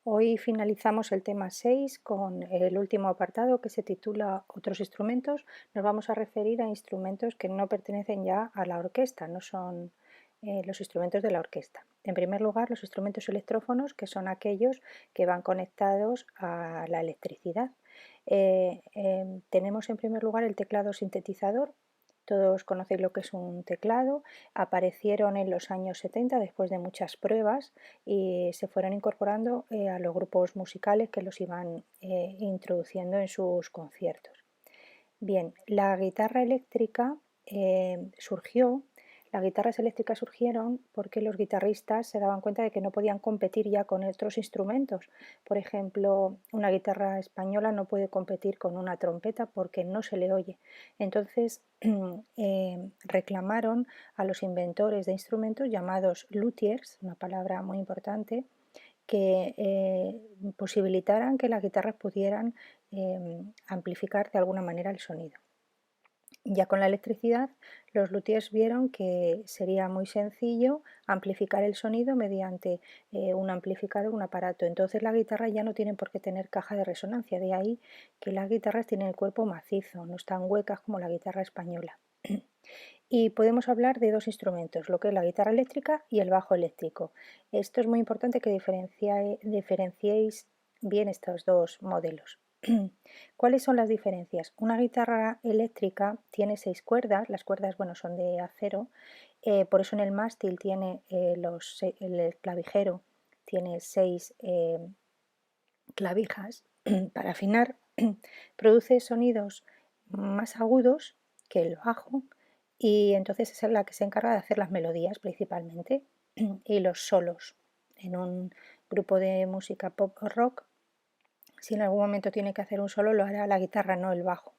Hoy finalizamos el tema 6 con el último apartado que se titula Otros instrumentos. Nos vamos a referir a instrumentos que no pertenecen ya a la orquesta, no son los instrumentos de la orquesta. En primer lugar, los instrumentos electrófonos, que son aquellos que van conectados a la electricidad. Tenemos en primer lugar el teclado sintetizador. Todos conocéis lo que es un teclado. Aparecieron en los años 70 después de muchas pruebas y se fueron incorporando a los grupos musicales que los iban introduciendo en sus conciertos. Bien, la guitarra eléctrica surgió. Las guitarras eléctricas surgieron porque los guitarristas se daban cuenta de que no podían competir ya con otros instrumentos. Por ejemplo, una guitarra española no puede competir con una trompeta porque no se le oye. Entonces reclamaron a los inventores de instrumentos llamados luthiers, una palabra muy importante, que posibilitaran que las guitarras pudieran amplificar de alguna manera el sonido. Ya con la electricidad, los luthiers vieron que sería muy sencillo amplificar el sonido mediante un amplificador, un aparato. Entonces las guitarras ya no tienen por qué tener caja de resonancia, de ahí que las guitarras tienen el cuerpo macizo, no están huecas como la guitarra española. Y podemos hablar de dos instrumentos, lo que es la guitarra eléctrica y el bajo eléctrico. Esto es muy importante que diferenciéis bien estos dos modelos. ¿Cuáles son las diferencias? Una guitarra eléctrica tiene 6 cuerdas, las cuerdas son de acero, por eso en el mástil tiene el clavijero tiene 6 clavijas para afinar, produce sonidos más agudos que el bajo y entonces es la que se encarga de hacer las melodías principalmente y los solos. En un grupo de música pop o rock, si en algún momento tiene que hacer un solo, lo hará la guitarra, no el bajo.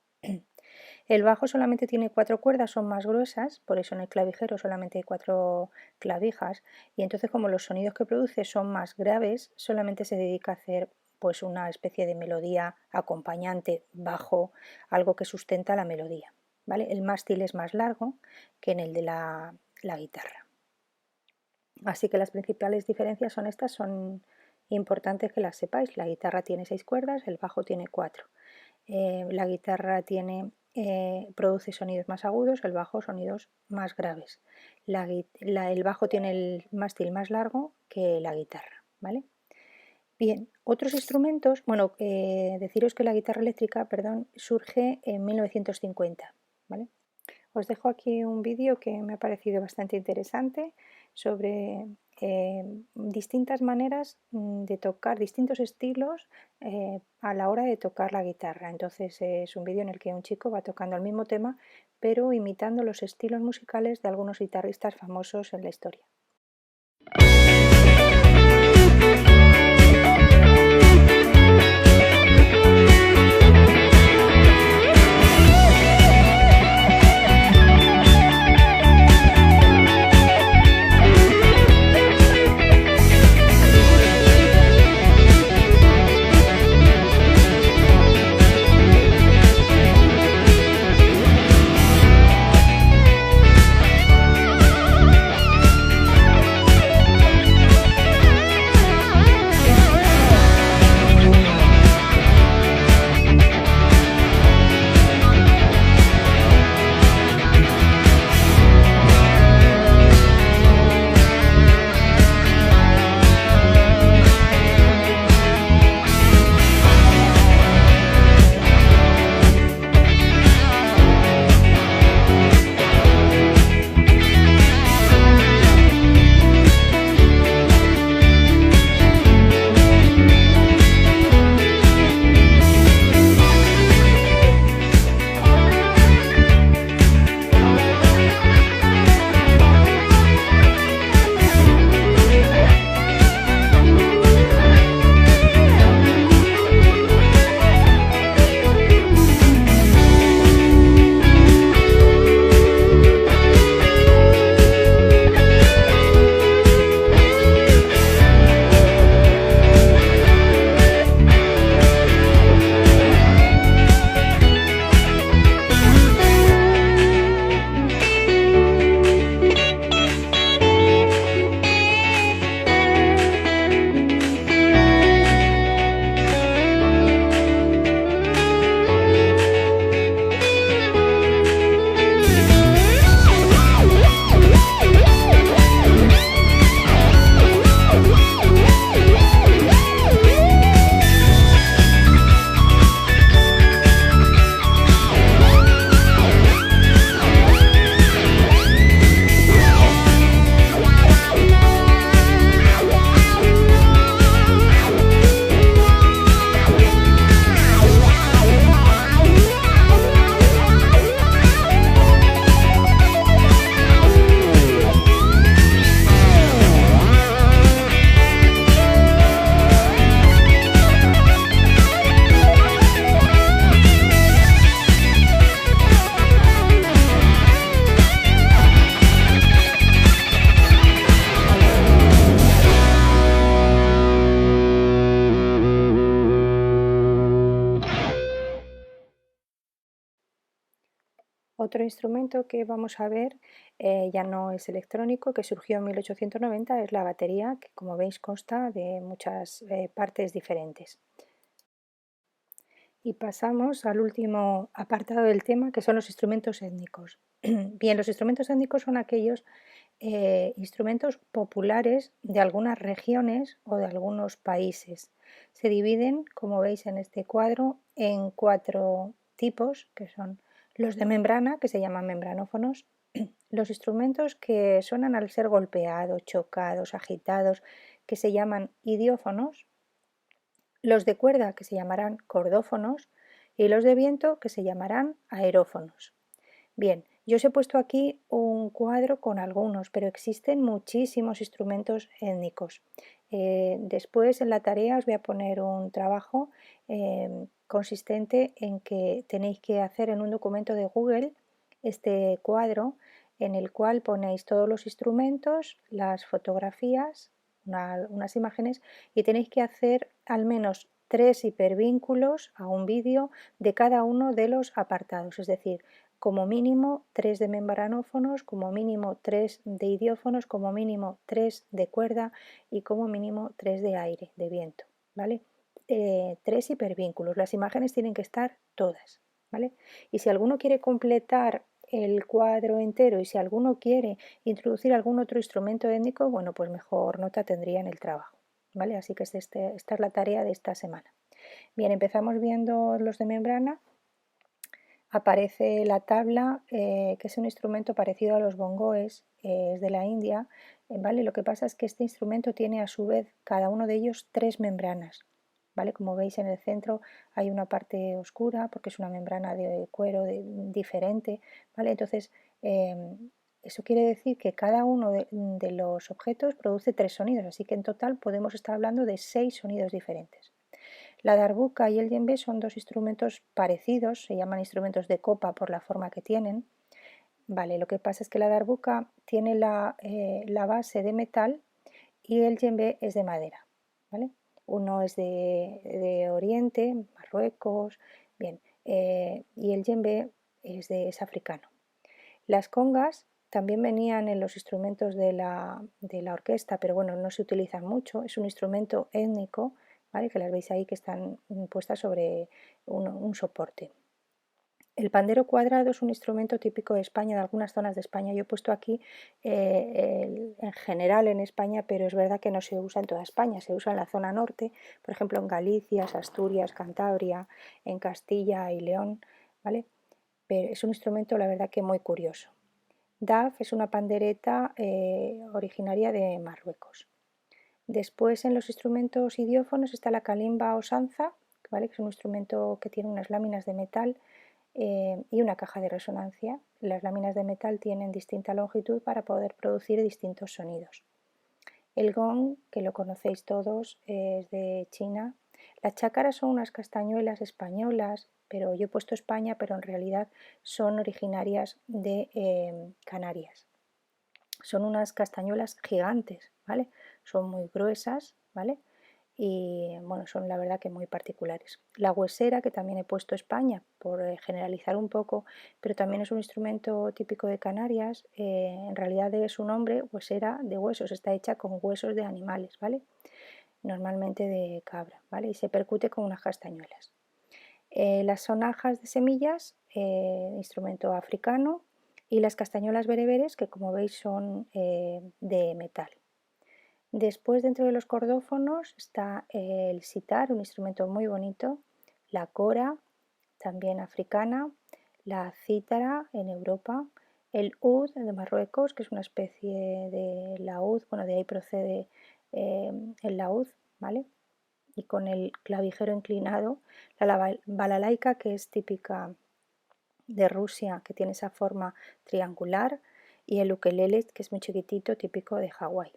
El bajo solamente tiene 4 cuerdas, son más gruesas, por eso en el clavijero solamente hay 4 clavijas, y entonces como los sonidos que produce son más graves, solamente se dedica a hacer una especie de melodía acompañante bajo, algo que sustenta la melodía, ¿vale? El mástil es más largo que en el de la guitarra. Así que las principales diferencias son estas, son importante que las sepáis. La guitarra tiene 6 cuerdas, el bajo tiene 4. La guitarra produce sonidos más agudos, el bajo sonidos más graves. El bajo tiene el mástil más largo que la guitarra, ¿vale? Bien, otros instrumentos, deciros que la guitarra eléctrica, surge en 1950, ¿vale? Os dejo aquí un vídeo que me ha parecido bastante interesante sobre distintas maneras de tocar, distintos estilos a la hora de tocar la guitarra. Entonces es un vídeo en el que un chico va tocando el mismo tema, pero imitando los estilos musicales de algunos guitarristas famosos en la historia. Otro instrumento que vamos a ver ya no es electrónico, que surgió en 1890, es la batería, que como veis consta de muchas partes diferentes. Y pasamos al último apartado del tema, que son los instrumentos étnicos. Bien, los instrumentos étnicos son aquellos instrumentos populares de algunas regiones o de algunos países. Se dividen, como veis en este cuadro, en 4 tipos, que son los de membrana, que se llaman membranófonos, los instrumentos que suenan al ser golpeados, chocados, agitados, que se llaman idiófonos, los de cuerda, que se llamarán cordófonos, y los de viento, que se llamarán aerófonos. Bien, yo os he puesto aquí un cuadro con algunos, pero existen muchísimos instrumentos étnicos. Después en la tarea os voy a poner un trabajo consistente en que tenéis que hacer en un documento de Google este cuadro en el cual ponéis todos los instrumentos, las fotografías, unas imágenes, y tenéis que hacer al menos 3 hipervínculos a un vídeo de cada uno de los apartados, es decir, como mínimo 3 de membranófonos, como mínimo 3 de idiófonos, como mínimo 3 de cuerda y como mínimo 3 de aire, de viento, ¿vale? 3 hipervínculos, las imágenes tienen que estar todas, ¿vale? Y si alguno quiere completar el cuadro entero y si alguno quiere introducir algún otro instrumento étnico, bueno, pues mejor nota tendría en el trabajo, ¿vale? Así que esta es la tarea de esta semana. Bien, empezamos viendo los de membrana. Aparece la tabla, que es un instrumento parecido a los bongoes, es de la India, ¿vale? Lo que pasa es que este instrumento tiene a su vez cada uno de ellos 3 membranas, ¿vale? Como veis en el centro hay una parte oscura porque es una membrana de cuero diferente, ¿vale? Entonces, eso quiere decir que cada uno de los objetos produce 3 sonidos, así que en total podemos estar hablando de 6 sonidos diferentes. La darbuka y el djembe son 2 instrumentos parecidos, se llaman instrumentos de copa por la forma que tienen. Vale, lo que pasa es que la darbuka tiene la base de metal y el djembe es de madera, ¿vale? Uno es de Oriente, Marruecos, bien, y el djembe es africano. Las congas también venían en los instrumentos de la orquesta, pero bueno, no se utilizan mucho, es un instrumento étnico, ¿vale? Que las veis ahí que están puestas sobre un soporte. El pandero cuadrado es un instrumento típico de España, de algunas zonas de España. Yo he puesto aquí en general en España, pero es verdad que no se usa en toda España. Se usa en la zona norte, por ejemplo en Galicia, Asturias, Cantabria, en Castilla y León, ¿vale? Pero es un instrumento, la verdad, que muy curioso. Daf es una pandereta originaria de Marruecos. Después en los instrumentos idiófonos está la kalimba o sanza, ¿vale? Que es un instrumento que tiene unas láminas de metal y una caja de resonancia. Las láminas de metal tienen distinta longitud para poder producir distintos sonidos. El gong, que lo conocéis todos, es de China. Las chácaras son unas castañuelas españolas, pero yo he puesto España, pero en realidad son originarias de Canarias. Son unas castañuelas gigantes, ¿vale? Son muy gruesas, ¿vale? Y bueno, son la verdad que muy particulares. La huesera, que también he puesto España por generalizar un poco, pero también es un instrumento típico de Canarias. En realidad es su nombre, huesera de huesos, está hecha con huesos de animales, ¿vale? Normalmente de cabra, ¿vale? Y se percute con unas castañuelas. Las sonajas de semillas, instrumento africano, y las castañuelas bereberes, que como veis son de metal. Después, dentro de los cordófonos, está el sitar, un instrumento muy bonito, la cora, también africana, la cítara en Europa, el oud de Marruecos, que es una especie de laúd, bueno, de ahí procede el laúd, ¿vale? Y con el clavijero inclinado, la balalaika, que es típica de Rusia, que tiene esa forma triangular, y el ukelele, que es muy chiquitito, típico de Hawái.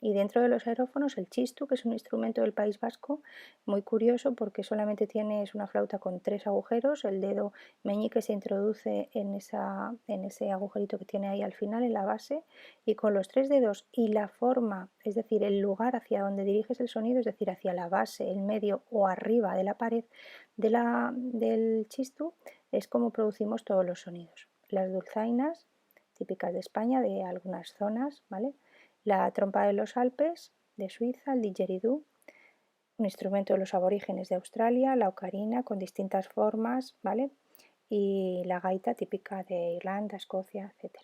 Y dentro de los aerófonos, el chistu, que es un instrumento del País Vasco, muy curioso porque solamente tienes una flauta con 3 agujeros, el dedo meñique se introduce en ese agujerito que tiene ahí al final, en la base, y con los 3 dedos y la forma, es decir, el lugar hacia donde diriges el sonido, es decir, hacia la base, el medio o arriba de la pared del chistu, es como producimos todos los sonidos. las dulzainas, típicas de España, de algunas zonas, ¿vale? La trompa de los Alpes, de Suiza, el didgeridoo, un instrumento de los aborígenes de Australia, la ocarina con distintas formas, ¿vale? Y la gaita típica de Irlanda, Escocia, etc.